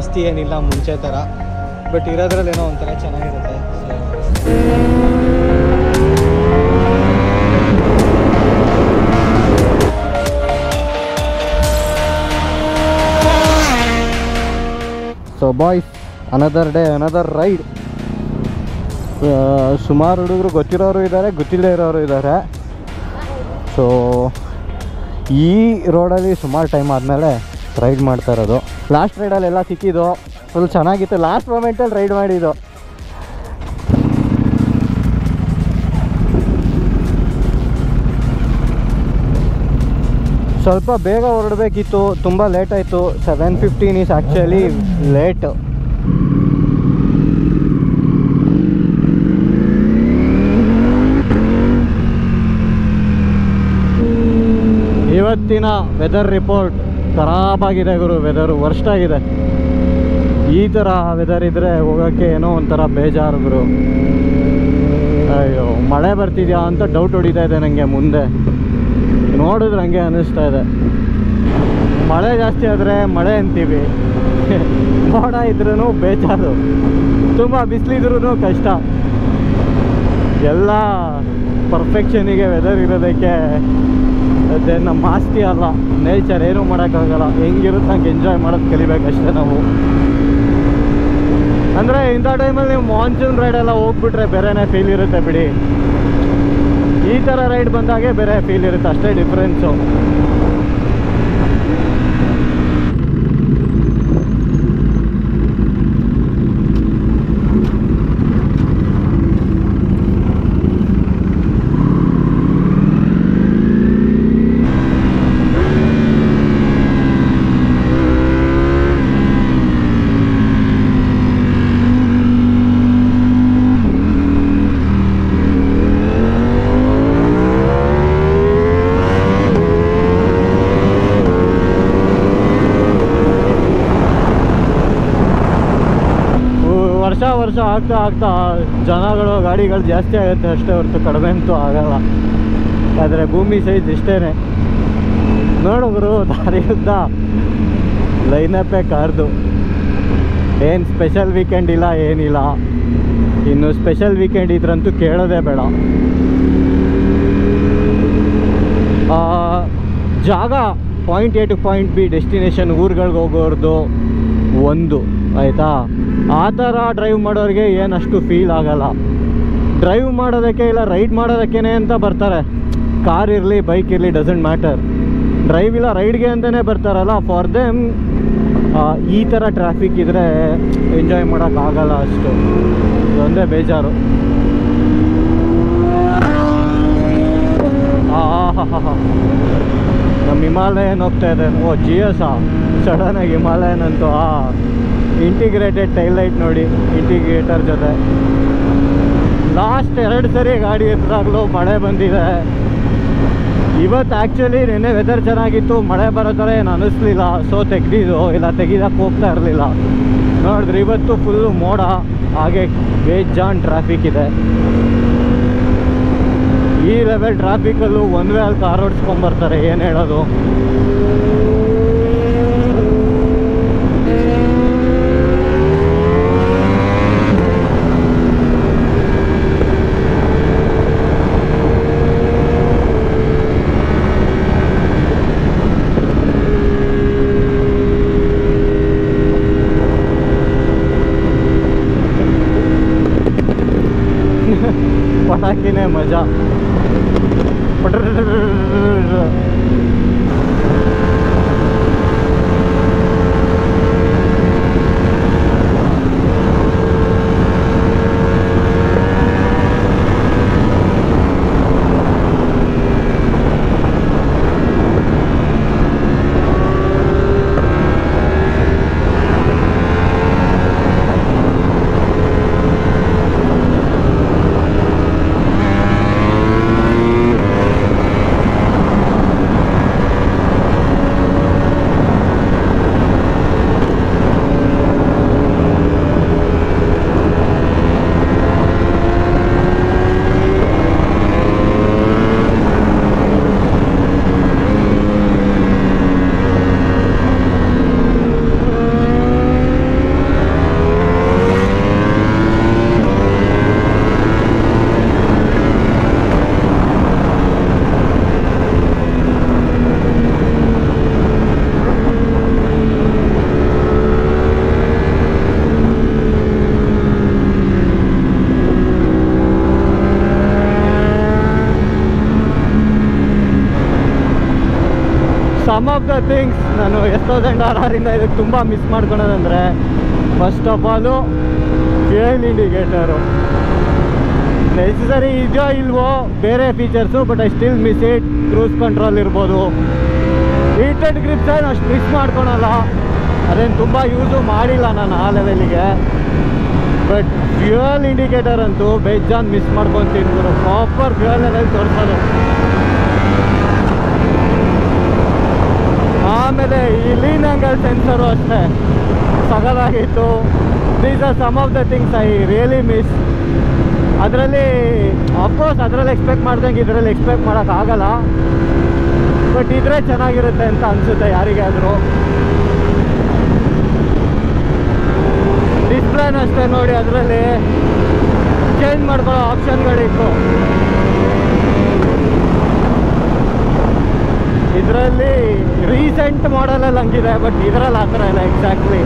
ಜಾಸ್ತಿ ಏನಿಲ್ಲ ಮುಂಚೆ ಥರ, ಬಟ್ ಇರೋದ್ರಲ್ಲೇನೋ ಒಂಥರ ಚೆನ್ನಾಗಿರುತ್ತೆ. So boys, another day another ride. ಸುಮಾರು ಹುಡುಗರು ಗೊತ್ತಿರೋರು ಇದ್ದಾರೆ, ಗೊತ್ತಿಲ್ಲದೆ ಇರೋರು ಇದ್ದಾರೆ. ಸೊ ಈ ರೋಡಲ್ಲಿ ಸುಮಾರು ಟೈಮ್ ಆದಮೇಲೆ ರೈಡ್ ಮಾಡ್ತಾ ಇರೋದು. ಲಾಸ್ಟ್ ರೈಡಲ್ಲಿ ಎಲ್ಲ ಸಿಕ್ಕಿದ್ದು ಫುಲ್ ಚೆನ್ನಾಗಿತ್ತು. ಲಾಸ್ಟ್ ಮೂಮೆಂಟಲ್ಲಿ ರೈಡ್ ಮಾಡಿದ್ದು. ಸ್ವಲ್ಪ ಬೇಗ ಹೊರಡಬೇಕಿತ್ತು, ತುಂಬ ಲೇಟ್ ಆಯಿತು. 7:15 ಈಸ್ ಆ್ಯಕ್ಚುಲಿ ಲೇಟ್. ಇವತ್ತಿನ ವೆದರ್ ರಿಪೋರ್ಟ್ ಖರಾಬಾಗಿದೆ ಗುರು. ವೆದರು ವರ್ಸ್ಟ್ ಆಗಿದೆ. ಈ ಥರ ವೆದರ್ ಇದ್ದರೆ ಹೋಗೋಕ್ಕೆ ಏನೋ ಒಂಥರ ಬೇಜಾರು ಗುರು. ಅಯ್ಯೋ, ಮಳೆ ಬರ್ತಿದ್ಯಾ ಅಂತ ಡೌಟ್ ಹೊಡಿತಾ ಇದೆ ನನಗೆ. ಮುಂದೆ ನೋಡಿದ್ರೆ ಹಂಗೆ ಅನ್ನಿಸ್ತಾ ಇದೆ. ಮಳೆ ಜಾಸ್ತಿ ಆದರೆ ಮಳೆ ಅಂತೀವಿ, ಮೋಡ ಇದ್ರೂ ಬೇಜಾರು, ತುಂಬ ಬಿಸಿಲಿದ್ರೂ ಕಷ್ಟ. ಎಲ್ಲ ಪರ್ಫೆಕ್ಷನಿಗೆ ವೆದರ್ ಇರೋದಕ್ಕೆ ಅದೇ ನಮ್ಮ ಆಸ್ತಿ ಅಲ್ಲ. ನೇಚರ್ ಏನೂ ಮಾಡೋಕ್ಕಾಗಲ್ಲ. ಹೆಂಗಿರುತ್ತೆ ಹಂಗೆ ಎಂಜಾಯ್ ಮಾಡೋದು ಕಲಿಬೇಕಷ್ಟೇ ನಾವು. ಅಂದರೆ ಇಂಥ ಟೈಮಲ್ಲಿ ನೀವು ಮಾನ್ಸೂನ್ ರೈಡೆಲ್ಲ ಹೋಗ್ಬಿಟ್ರೆ ಬೇರೆನೇ ಫೀಲ್ ಇರುತ್ತೆ ಬಿಡಿ. ಈ ಥರ ರೈಡ್ ಬಂದಾಗೆ ಬೇರೆ ಫೀಲ್ ಇರುತ್ತೆ, ಅಷ್ಟೇ ಡಿಫ್ರೆನ್ಸು. ವರ್ಷ ಆಗ್ತಾ ಆಗ್ತಾ ಜನಗಳು ಗಾಡಿಗಳು ಜಾಸ್ತಿ ಆಗುತ್ತೆ ಅಷ್ಟೇ ಹೊರತು ಕಡಿಮೆ ಅಂತೂ ಆಗಲ್ಲ. ಆದರೆ ಭೂಮಿ ಸೈಜ್ ಇಷ್ಟೇ. ನೋಡಿದ್ರು ದಾರಿಯುದ್ದ ಲೈನಪ್ಪೇ ಕಾರ್ದು. ಏನು ಸ್ಪೆಷಲ್ ವೀಕೆಂಡ್ ಇಲ್ಲ, ಏನಿಲ್ಲ. ಇನ್ನು ಸ್ಪೆಷಲ್ ವೀಕೆಂಡ್ ಇದ್ರಂತೂ ಕೇಳೋದೇ ಬೇಡ. ಜಾಗ point A to point B destination ಊರುಗಳಿಗೆ ಹೋಗೋರ್ದು ಒಂದು ಆಯಿತಾ. ಆ ಥರ ಡ್ರೈವ್ ಮಾಡೋರಿಗೆ ಏನಷ್ಟು ಫೀಲ್ ಆಗಲ್ಲ. ಡ್ರೈವ್ ಮಾಡೋದಕ್ಕೆ ಇಲ್ಲ ರೈಡ್ ಮಾಡೋದಕ್ಕೇ ಅಂತ ಬರ್ತಾರೆ. ಕಾರ್ ಇರಲಿ ಬೈಕ್ ಇರಲಿ ಡಸಂಟ್ ಮ್ಯಾಟರ್. ಡ್ರೈವ್ ಇಲ್ಲ ರೈಡ್ಗೆ ಅಂತಲೇ ಬರ್ತಾರಲ್ಲ, ಫಾರ್ ದೆಮ್ ಈ ಥರ ಟ್ರಾಫಿಕ್ ಇದ್ದರೆ ಎಂಜಾಯ್ ಮಾಡೋಕ್ಕಾಗಲ್ಲ ಅಷ್ಟು. ಇದೊಂದೇ ಬೇಜಾರು. ನಮ್ಮ ಹಿಮಾಲಯನ್ ಹೋಗ್ತಾ ಇದೆ. ಓ GS ಸಡನ್ನಾಗಿ ಹಿಮಾಲಯನ್ ಅಂತೂ ಇಂಟಿಗ್ರೇಟೆಡ್ ಟೈಲ್ ಲೈಟ್ ನೋಡಿ, ಇಂಟಿಗ್ರೇಟರ್ ಜೊತೆ. ಲಾಸ್ಟ್ 2 ಸರಿ ಗಾಡಿ ಎತ್ತದಾಗಲೂ ಮಳೆ ಬಂದಿದೆ. ಇವತ್ತು ಆ್ಯಕ್ಚುಲಿ ನಿನ್ನೆ ವೆದರ್ ಚೆನ್ನಾಗಿತ್ತು, ಮಳೆ ಬರೋ ಥರ ಏನು ಅನ್ನಿಸ್ಲಿಲ್ಲ. ಸೊ ತೆಗ್ದಿದ್ದು, ಇಲ್ಲ ತೆಗಿದಕ್ಕೆ ಹೋಗ್ತಾ ಇರಲಿಲ್ಲ. ನೋಡಿದ್ರೆ ಇವತ್ತು ಫುಲ್ಲು ಮೋಡ, ಹಾಗೆ ಬೇಜಾನ್ ಟ್ರಾಫಿಕ್ ಇದೆ. ಈ ಲೆವೆಲ್ ಟ್ರಾಫಿಕಲ್ಲೂ ಒನ್ ವೇ ಅಲ್ಲಿ ಕಾರ್ ಓಡಿಸ್ಕೊಂಬರ್ತಾರೆ, ಏನು ಹೇಳೋದು. ಪಟಾಕಿನೇ ಮಜಾ. ಆಫ್ ದ ಥಿಂಗ್ಸ್ ನಾನು S1000RR ಇಂದ ಇದಕ್ಕೆ ತುಂಬ ಮಿಸ್ ಮಾಡ್ಕೊಳೋದಂದರೆ, first of all fuel indicator necessary ಇದೆಯೋ ಇಲ್ವೋ ಬೇರೆ features, but I still miss it. Cruise control ಇರ್ಬೋದು, ಹೀಟೆಡ್ ಗ್ರಿಪ್ಸ್ ಏನು ಅಷ್ಟು ಮಿಸ್ ಮಾಡ್ಕೊಳಲ್ಲ, ಅದೇನು ತುಂಬ ಯೂಸು ಮಾಡಿಲ್ಲ ನಾನು ಆ ಲೆವೆಲಿಗೆ. ಬಟ್ ಫ್ಯೂಯಲ್ ಇಂಡಿಕೇಟರ್ ಅಂತೂ ಬೇಜಾನ್ ಮಿಸ್ ಮಾಡ್ಕೊತೀನಿ ಗುರು. ಪ್ರಾಪರ್ ಫ್ಯೂಯಲ್ ಲೆವೆಲ್ ತೋರಿಸೋದು. ಆಮೇಲೆ ಈ ಲೀನ್ ಆ್ಯಂಗಲ್ ಸೆನ್ಸರು ಅಷ್ಟೇ ಸಗಲಾಗಿತ್ತು. These are some of the things I really miss. ಅದರಲ್ಲಿ ಅಫ್ಕೋರ್ಸ್ ಅದರಲ್ಲಿ ಎಕ್ಸ್ಪೆಕ್ಟ್ ಮಾಡ್ದಂಗೆ ಇದರಲ್ಲಿ ಎಕ್ಸ್ಪೆಕ್ಟ್ ಮಾಡೋಕ್ಕಾಗಲ್ಲ, ಬಟ್ ಇದ್ರೆ ಚೆನ್ನಾಗಿರುತ್ತೆ ಅಂತ ಅನಿಸುತ್ತೆ ಯಾರಿಗಾದರೂ. ಡಿಸ್ಪ್ಲೇನ ಅಷ್ಟೇ ನೋಡಿ, ಅದರಲ್ಲಿ ಚೇಂಜ್ ಮಾಡ್ಕೊಳ್ಳೋ ಆಪ್ಷನ್ಗಳಿತ್ತು. ಇದರಲ್ಲಿ ರೀಸೆಂಟ್ ಮಾಡೆಲಲ್ಲಿ ಹಂಗಿದೆ, ಬಟ್ ಇದರಲ್ಲಿ ಆ ಥರ ಇಲ್ಲ ಎಕ್ಸಾಕ್ಟ್ಲಿ.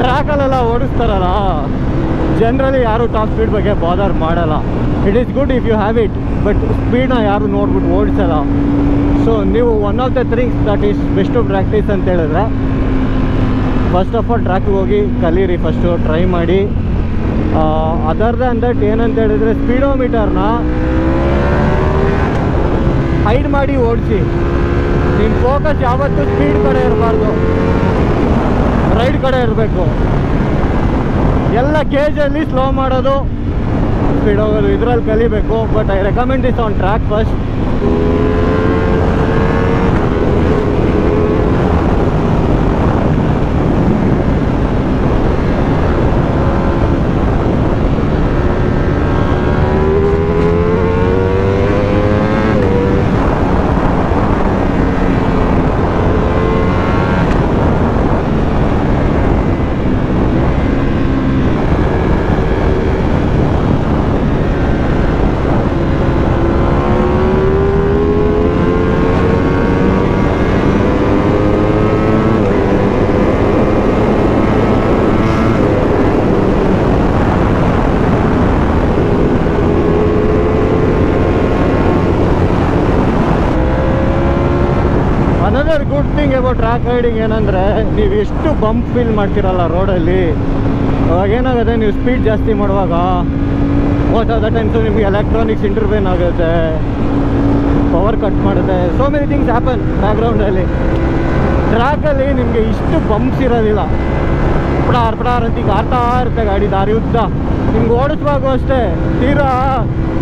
ಟ್ರ್ಯಾಕಲ್ಲೆಲ್ಲ ಓಡಿಸ್ತಾರಲ್ಲ, ಜನರಲಿ ಯಾರು ಟಾಪ್ ಸ್ಪೀಡ್ ಬಗ್ಗೆ ಬಾದರ್ ಮಾಡಲ್ಲ. It is good if you have it, but ಸ್ಪೀಡ್ನ ಯಾರು ನೋಡ್ಬಿಟ್ಟು ಓಡಿಸಲ್ಲ. ಸೊ ನೀವು one of the things that is best to practice ಅಂತ ಹೇಳಿದ್ರೆ, ಫಸ್ಟ್ ಆಫ್ ಆಲ್ ಟ್ರ್ಯಾಕಿಗೆ ಹೋಗಿ ಕಲೀರಿ, ಫಸ್ಟು ಟ್ರೈ ಮಾಡಿ. ಅದರ್ ದ್ಯಾನ್ ದಟ್ ಏನಂತ ಹೇಳಿದ್ರೆ, ಸ್ಪೀಡೋಮೀಟರ್ನ ಹೈಡ್ ಮಾಡಿ ಓಡಿಸಿ. ನಿಮ್ಮ ಫೋಕಸ್ ಯಾವತ್ತೂ ಸ್ಪೀಡ್ ಕಡೆ ಇರಬಾರ್ದು, ರೈಡ್ ಕಡೆ ಇರಬೇಕು. ಎಲ್ಲ ಕೇಜಲ್ಲಿ ಸ್ಲೋ ಮಾಡೋದು, ಸ್ಪೀಡ್ ಹೋಗೋದು, ಇದರಲ್ಲಿ ಕಲಿಬೇಕು. But I recommend this on track first. Another good thing about track riding ಏನಂದರೆ, ನೀವು ಎಷ್ಟು ಬಂಪ್ ಫೀಲ್ ಮಾಡ್ತೀರಲ್ಲ ರೋಡಲ್ಲಿ, ಅವಾಗ ಏನಾಗುತ್ತೆ, ನೀವು ಸ್ಪೀಡ್ ಜಾಸ್ತಿ ಮಾಡುವಾಗ ಮೋಸ್ಟ್ ಆಫ್ ದ ಟೈಮ್ಸು ನಿಮಗೆ ಎಲೆಕ್ಟ್ರಾನಿಕ್ಸ್ ಇಂಟರ್ವೇನ್ ಆಗುತ್ತೆ, ಪವರ್ ಕಟ್ ಮಾಡುತ್ತೆ. ಸೋ ಮೆನಿ ಥಿಂಗ್ಸ್ ಹ್ಯಾಪನ್ ಬ್ಯಾಕ್ಗ್ರೌಂಡಲ್ಲಿ. ಟ್ರ್ಯಾಕಲ್ಲಿ ನಿಮಗೆ ಇಷ್ಟು ಬಂಪ್ಸ್ ಇರೋದಿಲ್ಲ. ಪಡಾರ್ ಅಂತ ಈಗ ಆರ್ತಾ ಇರುತ್ತೆ ಗಾಡಿ ದಾರಿ ಉದ್ದ. ನಿಮ್ಗೆ ಓಡಿಸುವಾಗೂ ಅಷ್ಟೇ ತೀರಾ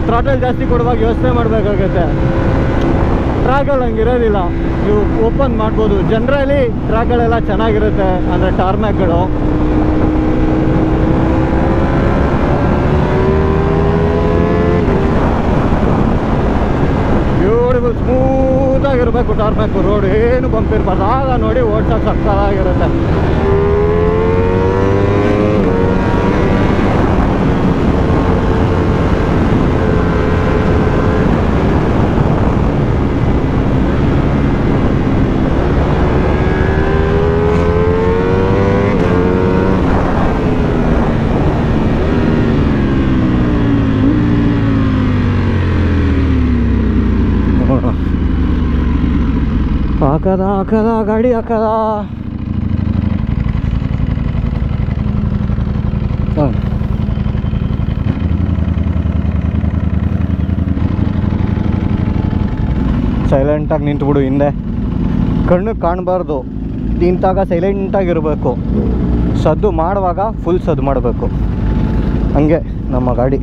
ಥ್ರಾಟಲ್ ಜಾಸ್ತಿ ಕೊಡುವಾಗ ಯೋಚನೆ ಮಾಡಬೇಕಾಗುತ್ತೆ. ಟ್ರ್ಯಾಕಲ್ಲಿ ಹಂಗಿರೋದಿಲ್ಲ, ನೀವು ಓಪನ್ ಮಾಡ್ಬೋದು. ಜನರಲಿ ಟ್ರ್ಯಾಕ್ಗಳೆಲ್ಲ ಚೆನ್ನಾಗಿರುತ್ತೆ, ಅಂದರೆ ಟಾರ್ಮ್ಯಾಕ್ಗಳು. ಬ್ಯೂಟಿಫುಲ್ ಸ್ಮೂತಾಗಿರಬೇಕು ಟಾರ್ಮ್ಯಾಕು. ರೋಡ್ ಏನು ಬಂಪ್ ಇರಬಾರ್ದು, ಆಗ ನೋಡಿ ಓಡ್ಸೋಕೆ ಸಕ್ಕತ್ತಾಗಿರುತ್ತೆ. ಹಾಕದ ಗಾಡಿ ಹಾಕದ. ಸೈಲೆಂಟಾಗಿ ನಿಂತ್ಬಿಡು, ಹಿಂದೆ ಕಣ್ಣು ಕಾಣಬಾರ್ದು. ನಿಂತಾಗ ಸೈಲೆಂಟಾಗಿರಬೇಕು, ಸದ್ದು ಮಾಡುವಾಗ ಫುಲ್ ಸದ್ದು ಮಾಡಬೇಕು. ಹಂಗೆ ನಮ್ಮ ಗಾಡಿ.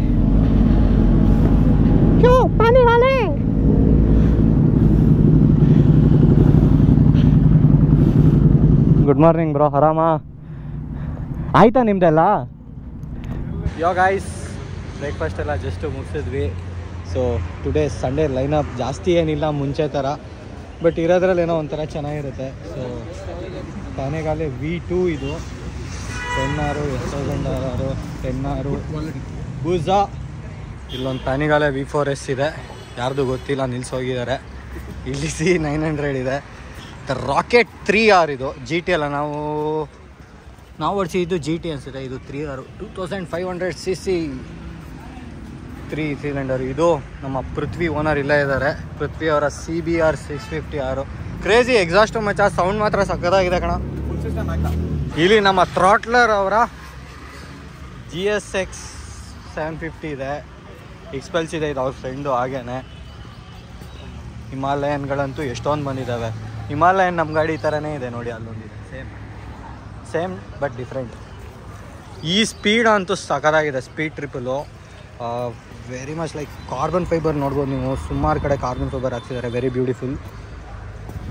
ಗುಡ್ ಮಾರ್ನಿಂಗ್ ಬ್ರೋ, ಆರಾಮ ಆಯ್ತಾ ನಿಮ್ದೆಲ್ಲ? ಯೋ ಗೈಸ್, ಬ್ರೇಕ್ಫಾಸ್ಟ್ ಎಲ್ಲ ಜಸ್ಟ್ ಮುಗಿಸಿದ್ವಿ. ಸೊ ಟುಡೇ ಸಂಡೇ ಲೈನಪ್ ಜಾಸ್ತಿ ಏನಿಲ್ಲ ಮುಂಚೆ ಥರ, ಬಟ್ ಇರೋದ್ರಲ್ಲಿ ಏನೋ ಒಂಥರ ಚೆನ್ನಾಗಿರುತ್ತೆ. ಸೊ ತಾನೆಗಾಲೆ V2 ಇದು 10R S1000R 10R ಬೂಝಾ. ಇಲ್ಲೊಂದು ತಾನೆಗಾಲೆ V4S ಇದೆ, ಯಾರ್ದು ಗೊತ್ತಿಲ್ಲ, ನಿಲ್ಸೋಗಿದ್ದಾರೆ. ಇಲ್ಲಿ C900 ಇದೆ. ರಾಕೆಟ್ 3R ಇದು GT ಅಲ್ಲ, ನಾವು ಓಡಿಸಿದ್ದು GT ಅನಿಸುತ್ತೆ. ಇದು 3R 2500cc 3 ಸಿಲಿಂಡರ್. ಇದು ನಮ್ಮ ಪೃಥ್ವಿ ಓನರ್ ಇಲ್ಲೇ ಇದ್ದಾರೆ. ಪೃಥ್ವಿ ಅವರ CBR 650R. ಕ್ರೇಜಿ ಎಕ್ಸಾಸ್ಟು ಮಚ್ಚ, ಸೌಂಡ್ ಮಾತ್ರ ಸಕ್ಕತ್ತಾಗಿದೆ ಕಣ. ಇಲ್ಲಿ ನಮ್ಮ ಥ್ರಾಟ್ಲರ್ ಅವರ GSX 750 ಇದೆ. ಎಕ್ಸ್ಪಲ್ಸ್ ಇದೆ, ಇದು ಅವ್ರ ಫ್ರೆಂಡು. ಹಾಗೇನೆ ಹಿಮಾಲಯನ್ಗಳಂತೂ ಎಷ್ಟೊಂದು ಬಂದಿದ್ದಾವೆ. ಹಿಮಾಲಯನ್ ನಮ್ಮ ಗಾಡಿ ಥರನೇ ಇದೆ ನೋಡಿ, ಅಲ್ಲೊಂದಿದೆ ಸೇಮ್ ಬಟ್ ಡಿಫ್ರೆಂಟ್. ಈ ಸ್ಪೀಡ್ ಅಂತೂ ಸಕ್ಕತ್ತಾಗಿದೆ. Speed triple very much like carbon fibre ನೋಡ್ಬೋದು ನೀವು. ಸುಮಾರು ಕಡೆ ಕಾರ್ಬನ್ ಫೈಬರ್ ಹಾಕ್ತಿದ್ದಾರೆ, ವೆರಿ ಬ್ಯೂಟಿಫುಲ್.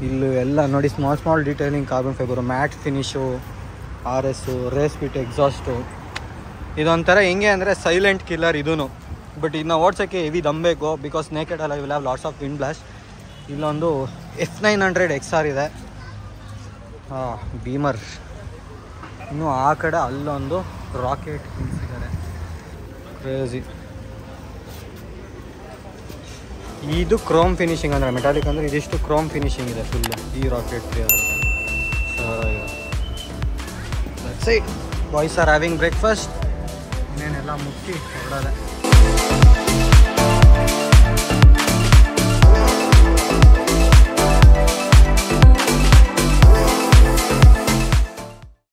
ಇಲ್ಲಿ ಎಲ್ಲ ನೋಡಿ, small detailing carbon fibre, matte finish, RS, race bit exhaust. ಇದೊಂಥರ ಹೆಂಗೆ ಅಂದರೆ ಸೈಲೆಂಟ್ ಕಿಲ್ಲರ್ ಇದೂ. ಬಟ್ ಇದನ್ನ ಓಡ್ಸೋಕ್ಕೆ ಹೆವಿ ದಮ್ ಬೇಕು, ಬಿಕಾಸ್ ನೇಕೆಡ್ ಅಲ್ಲ, will have lots of wind blast. ಇಲ್ಲೊಂದು F900 XR ಇದೆ, ಬೀಮರ್. ಇನ್ನು ಆ ಕಡೆ ಅಲ್ಲೊಂದು ರಾಕೆಟ್ ನಿಲ್ಸಿದ್ದಾರೆ, ಕ್ರೇಜಿ. ಇದು ಕ್ರೋಮ್ ಫಿನಿಶಿಂಗ್ ಅಂದರೆ ಮೆಟಾಲಿಕ್ ಅಂದರೆ ಇದಿಷ್ಟು ಕ್ರೋಮ್ ಫಿನಿಶಿಂಗ್ ಇದೆ ಫುಲ್ಲು ಈ rocket. Boys are having breakfast. ಇನ್ನೇನೆಲ್ಲ ಮುಚ್ಚಿ ಹೊರಡೋದೆ.